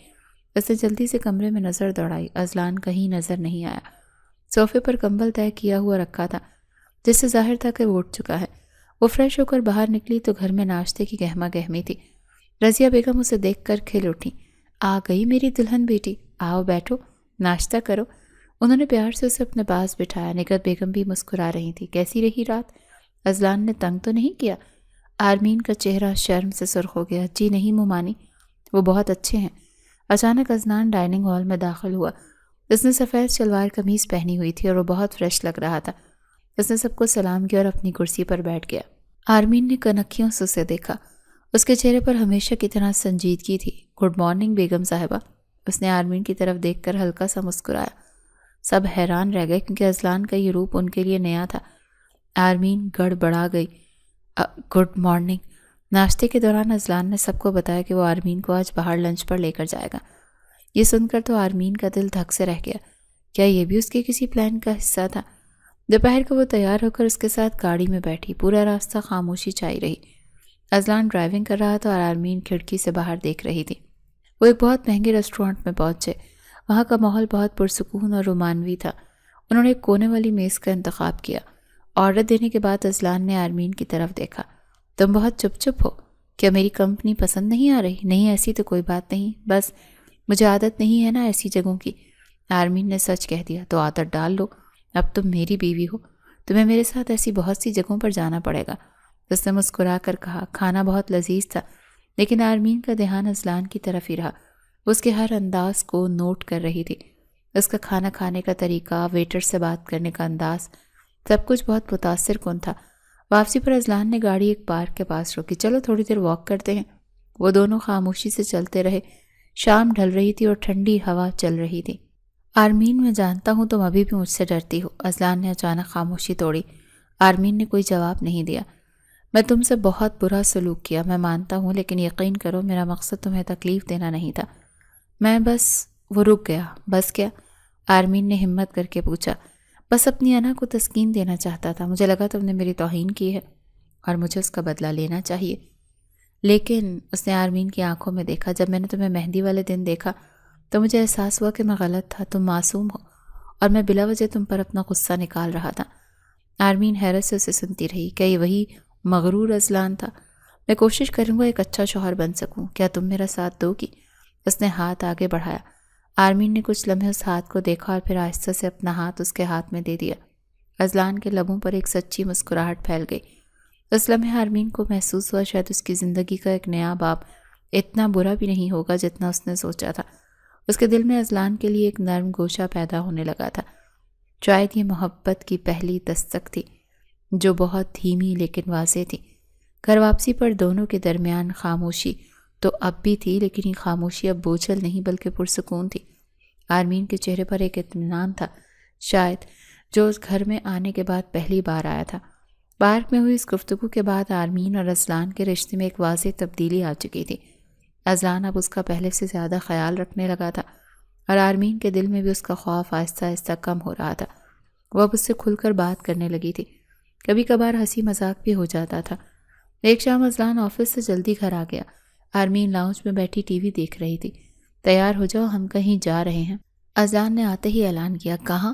S1: اس نے جلدی سے کمرے میں نظر دوڑائی، اذلان کہیں نظر نہیں آیا۔ صوفے پر کمبل طے کیا ہوا رکھا تھا جس سے ظاہر تھا کہ وہ اٹھ چکا ہے۔ وہ فریش ہو کر باہر نکلی تو گھر میں ناشتے کی گہما گہمی تھی۔ رضیہ بیگم اسے دیکھ کر کھل اٹھی۔ آ گئی میری دلہن بیٹی، آؤ بیٹھو، ناشتہ کرو۔ انہوں نے پیار سے اسے اپنے پاس بٹھایا۔ نگہت بیگم بھی مسکرا رہی تھی۔ کیسی رہی رات؟ اذلان نے تنگ تو نہیں کیا؟ آرمین کا چہرہ شرم سے سرخ ہو گیا۔ جی نہیں مومانی، وہ بہت اچھے ہیں۔ اچانک اذلان ڈائننگ ہال میں داخل ہوا۔ اس نے سفید شلوار قمیض پہنی ہوئی تھی اور وہ بہت فریش لگ رہا تھا۔ اس نے سب کو سلام کیا اور اپنی کرسی پر بیٹھ گیا۔ آرمین نے کنکھیوں سے اسے دیکھا۔ اس کے چہرے پر ہمیشہ کی طرح سنجیدگی تھی۔ گڈ مارننگ بیگم صاحبہ، اس نے آرمین کی طرف دیکھ کر ہلکا سا مسکرایا۔ سب حیران رہ گئے کیونکہ اذلان کا یہ روپ ان کے لیے نیا تھا۔ آرمین گڑبڑا گئی۔ Good morning. ناشتے کے دوران اذلان نے سب کو بتایا کہ وہ آرمین کو آج باہر لنچ پر لے کر جائے گا۔ یہ سن کر تو آرمین کا دل دھک سے رہ گیا۔ کیا یہ بھی اس کے کسی پلان کا حصہ تھا؟ دوپہر کو وہ تیار ہو کر اس کے ساتھ گاڑی میں بیٹھی۔ پورا راستہ خاموشی چھائی رہی۔ اذلان ڈرائیونگ کر رہا تھا اور آرمین کھڑکی سے باہر دیکھ رہی تھی۔ وہ ایک بہت مہنگے ریسٹورانٹ میں پہنچے۔ وہاں کا ماحول بہت پرسکون اور رومانوی تھا۔ انہوں نے ایک کونے والی میز کا انتخاب کیا۔ آرڈر دینے کے بعد اذلان نے آرمین کی طرف دیکھا۔ تم بہت چپ ہو، کیا میری کمپنی پسند نہیں آ رہی؟ نہیں ایسی تو کوئی بات نہیں، بس مجھے عادت نہیں ہے نا ایسی جگہوں کی۔ آرمین نے سچ کہہ دیا۔ تو عادت ڈال لو، اب تم میری بیوی ہو، تمہیں میرے ساتھ ایسی بہت سی جگہوں پر جانا پڑے گا۔ اس نے مسکرا کر کہا۔ کھانا بہت لذیذ تھا، لیکن آرمین کا دھیان اذلان کی طرف ہی رہا۔ وہ اس کے ہر انداز کو نوٹ کر رہی تھی۔ اس کا کھانا کھانے کا طریقہ، ویٹر سے بات کرنے کا انداز، سب کچھ بہت متاثر کن تھا۔ واپسی پر اذلان نے گاڑی ایک پارک کے پاس روکی۔ چلو تھوڑی دیر واک کرتے ہیں۔ وہ دونوں خاموشی سے چلتے رہے۔ شام ڈھل رہی تھی اور ٹھنڈی ہوا چل رہی تھی۔ آرمین میں جانتا ہوں تم ابھی بھی مجھ سے ڈرتی ہو، اذلان نے اچانک خاموشی توڑی۔ آرمین نے کوئی جواب نہیں دیا۔ میں تم سے بہت برا سلوک کیا، میں مانتا ہوں، لیکن یقین کرو میرا مقصد تمہیں تکلیف دینا نہیں تھا۔ میں بس… وہ رک گیا۔ بس کیا؟ آرمین نے ہمت کر کے پوچھا۔ بس اپنی انا کو تسکین دینا چاہتا تھا۔ مجھے لگا تم نے میری توہین کی ہے اور مجھے اس کا بدلہ لینا چاہیے۔ لیکن اس نے آرمین کی آنکھوں میں دیکھا۔ جب میں نے تمہیں مہندی والے دن دیکھا تو مجھے احساس ہوا کہ میں غلط تھا، تم معصوم ہو اور میں بلا وجہ تم پر اپنا غصہ نکال رہا تھا۔ آرمین حیرت سے اسے سنتی رہی۔ کیا یہ وہی مغرور اذلان تھا؟ میں کوشش کروں گا ایک اچھا شوہر بن سکوں، کیا تم میرا ساتھ دو گی؟ اس نے ہاتھ آگے بڑھایا۔ آرمین نے کچھ لمحے اس ہاتھ کو دیکھا اور پھر آہستہ سے اپنا ہاتھ اس کے ہاتھ میں دے دیا۔ اذلان کے لبوں پر ایک سچی مسکراہٹ پھیل گئی۔ اس لمحے آرمین کو محسوس ہوا شاید اس کی زندگی کا ایک نیا باب اتنا برا بھی نہیں ہوگا جتنا اس نے سوچا تھا۔ اس کے دل میں اذلان کے لیے ایک نرم گوشہ پیدا ہونے لگا تھا۔ شاید یہ محبت کی پہلی دستک تھی جو بہت دھیمی لیکن واضح تھی۔ گھر واپسی پر دونوں کے درمیان خاموشی تو اب بھی تھی، لیکن یہ خاموشی اب بوجھل نہیں بلکہ پرسکون تھی۔ آرمین کے چہرے پر ایک اطمینان تھا، شاید جو اس گھر میں آنے کے بعد پہلی بار آیا تھا۔ پارک میں ہوئی اس گفتگو کے بعد آرمین اور اذلان کے رشتے میں ایک واضح تبدیلی آ چکی تھی۔ اذلان اب اس کا پہلے سے زیادہ خیال رکھنے لگا تھا اور آرمین کے دل میں بھی اس کا خوف آہستہ آہستہ کم ہو رہا تھا۔ وہ اب اس سے کھل کر بات کرنے لگی تھی۔ کبھی کبھار ہنسی مذاق بھی ہو جاتا تھا۔ ایک شام اذلان آفس سے جلدی گھر آ گیا۔ آرمین لاؤنج میں بیٹھی ٹی وی دیکھ رہی تھی۔ تیار ہو جاؤ، ہم کہیں جا رہے ہیں، اذلان نے آتے ہی اعلان کیا۔ کہاں؟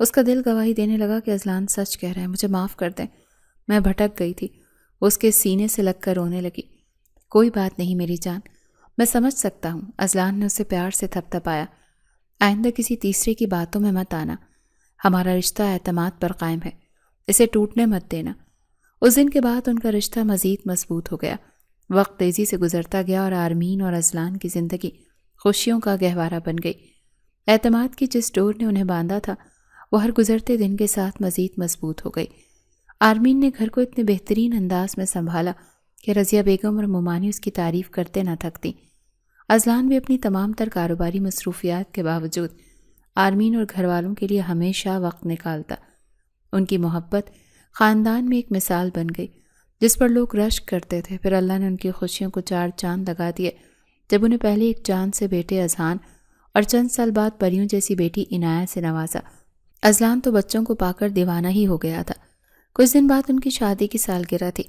S1: اس کا دل گواہی دینے لگا کہ اذلان سچ کہہ رہا ہے، مجھے معاف کر دیں، میں بھٹک گئی تھی۔ وہ اس کے سینے سے لگ کر رونے لگی۔ کوئی بات نہیں میری جان، میں سمجھ سکتا ہوں۔ اذلان نے اسے پیار سے تھپ تھپایا۔ آئندہ کسی تیسرے کی باتوں میں مت آنا، ہمارا رشتہ اعتماد پر قائم ہے، اسے ٹوٹنے مت دینا۔ اس دن کے بعد ان کا رشتہ مزید مضبوط ہو گیا۔ وقت تیزی سے گزرتا گیا اور آرمین اور اذلان کی زندگی خوشیوں کا گہوارہ بن گئی۔ اعتماد کی جس ڈور نے انہیں باندھا تھا وہ ہر گزرتے دن کے ساتھ مزید مضبوط ہو گئی۔ آرمین نے گھر کو اتنے بہترین انداز میں سنبھالا کہ رضیہ بیگم اور مومانی اس کی تعریف کرتے نہ تھکتی۔ اذلان بھی اپنی تمام تر کاروباری مصروفیات کے باوجود آرمین اور گھر والوں کے لیے ہمیشہ وقت نکالتا۔ ان کی محبت خاندان میں ایک مثال بن گئی جس پر لوگ رشک کرتے تھے۔ پھر اللہ نے ان کی خوشیوں کو 4 چاند لگا دیے جب انہیں پہلے ایک چاند سے بیٹے اذہان اور چند سال بعد پریوں جیسی بیٹی عنایہ سے نوازا۔ اذلان تو بچوں کو پا کر دیوانہ ہی ہو گیا تھا۔ کچھ دن بعد ان کی شادی کی سالگرہ تھی۔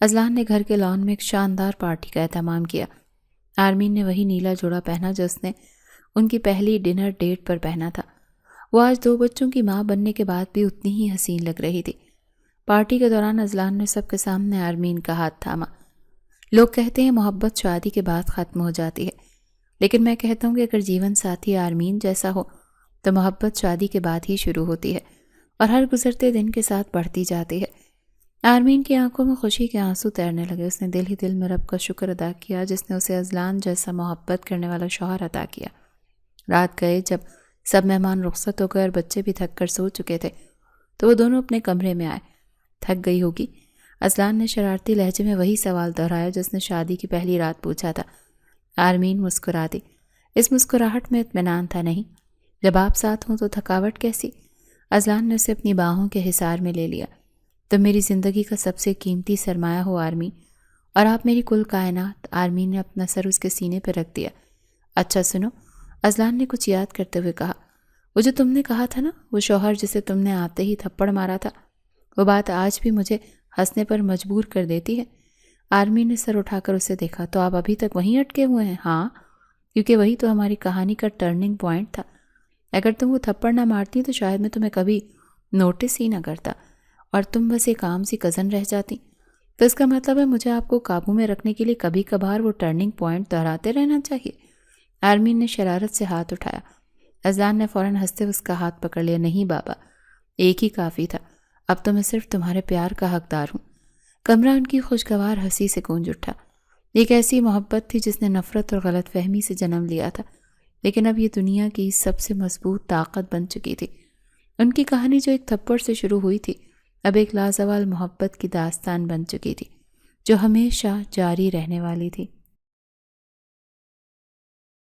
S1: اذلان نے گھر کے لان میں ایک شاندار پارٹی کا اہتمام کیا۔ آرمین نے وہی نیلا جوڑا پہنا جو اس نے ان کی پہلی ڈنر ڈیٹ پر پہنا تھا۔ وہ آج 2 بچوں کی ماں بننے کے بعد بھی اتنی ہی حسین لگ رہی تھی۔ پارٹی کے دوران اذلان نے سب کے سامنے آرمین کا ہاتھ تھاما۔ لوگ کہتے ہیں محبت شادی کے بعد ختم ہو جاتی ہے، لیکن میں کہتا ہوں کہ اگر جیون ساتھی آرمین جیسا ہو تو محبت شادی کے بعد ہی شروع ہوتی ہے اور ہر گزرتے دن کے ساتھ بڑھتی جاتی ہے۔ آرمین کی آنکھوں میں خوشی کے آنسو تیرنے لگے۔ اس نے دل ہی دل میں رب کا شکر ادا کیا جس نے اسے اذلان جیسا محبت کرنے والا شوہر عطا کیا۔ رات گئے جب سب مہمان رخصت ہو گئے اور بچے بھی تھک کر سو چکے تھے تو وہ دونوں اپنے کمرے میں آئے۔ تھک گئی ہوگی، اذلان نے شرارتی لہجے میں وہی سوال دہرایا جس نے شادی کی پہلی رات پوچھا تھا۔ آرمین مسکرا دی۔ اس مسکراہٹ میں اطمینان تھا۔ نہیں، جب آپ ساتھ ہوں تو تھکاوٹ کیسی؟ اذلان نے اسے اپنی باہوں کے حصار میں لے لیا۔ تم میری زندگی کا سب سے قیمتی سرمایہ ہو آرمین، اور آپ میری کل کائنات۔ آرمین نے اپنا سر اس کے سینے پہ رکھ دیا۔ اچھا سنو، اذلان نے کچھ یاد کرتے ہوئے کہا، وہ جو تم نے کہا تھا نا، وہ شوہر جسے تم نے آتے ہی تھپڑ مارا تھا، وہ بات آج بھی مجھے ہنسنے پر مجبور کر دیتی ہے۔ آرمین نے سر اٹھا کر اسے دیکھا۔ تو آپ ابھی تک وہیں اٹکے ہوئے ہیں؟ ہاں، کیونکہ وہی تو ہماری کہانی کا ٹرننگ پوائنٹ تھا۔ اگر تم وہ تھپڑ نہ مارتی تو شاید میں تمہیں کبھی نوٹس ہی نہ کرتا اور تم بس ایک عام سی کزن رہ جاتی۔ تو اس کا مطلب ہے مجھے آپ کو قابو میں رکھنے کے لیے کبھی کبھار وہ ٹرننگ پوائنٹ دہراتے رہنا چاہیے۔ آرمین نے شرارت سے ہاتھ اٹھایا۔ اذلان نے فوراً ہنستے اس کا ہاتھ پکڑ لیا۔ نہیں بابا، ایک ہی کافی تھا، اب تو میں صرف تمہارے پیار کا حقدار ہوں۔ کمرہ ان کی خوشگوار ہنسی سے گونج اٹھا۔ ایک ایسی محبت تھی جس نے نفرت اور غلط فہمی سے جنم لیا تھا، لیکن اب یہ دنیا کی سب سے مضبوط طاقت بن چکی تھی۔ ان کی کہانی جو ایک تھپڑ سے شروع ہوئی تھی اب ایک لازوال محبت کی داستان بن چکی تھی جو ہمیشہ جاری رہنے والی تھی۔